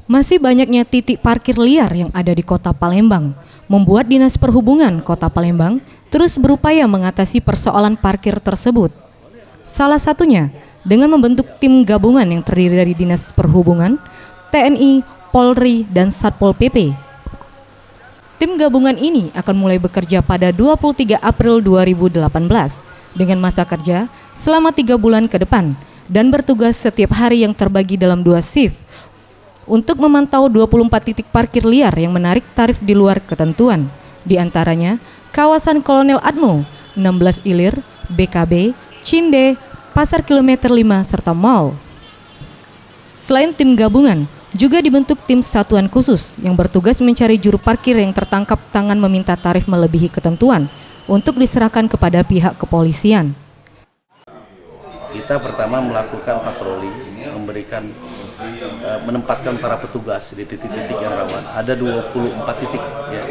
Masih banyaknya titik parkir liar yang ada di Kota Palembang membuat Dinas Perhubungan Kota Palembang terus berupaya mengatasi persoalan parkir tersebut. Salah satunya dengan membentuk tim gabungan yang terdiri dari Dinas Perhubungan, TNI, Polri, dan Satpol PP. Tim gabungan ini akan mulai bekerja pada 23 April 2018 dengan masa kerja selama 3 bulan ke depan dan bertugas setiap hari yang terbagi dalam 2 shift untuk memantau 24 titik parkir liar yang menarik tarif di luar ketentuan, di antaranya kawasan Kolonel Atmo, 16 Ilir, BKB, Cinde, Pasar Kilometer 5, serta Mall. Selain tim gabungan, juga dibentuk tim satuan khusus yang bertugas mencari juru parkir yang tertangkap tangan meminta tarif melebihi ketentuan untuk diserahkan kepada pihak kepolisian. Kita pertama melakukan patroli, menempatkan para petugas di titik-titik yang rawan. Ada 24 titik, ya.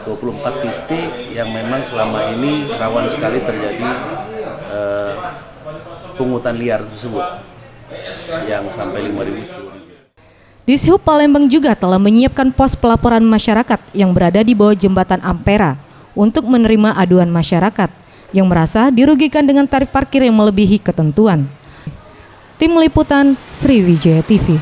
24 titik yang memang selama ini rawan sekali terjadi pungutan liar tersebut, yang sampai 5.000, 10.000. Dishub Palembang juga telah menyiapkan pos pelaporan masyarakat yang berada di bawah jembatan Ampera untuk menerima aduan masyarakat yang merasa dirugikan dengan tarif parkir yang melebihi ketentuan. Tim Liputan Sriwijaya TV.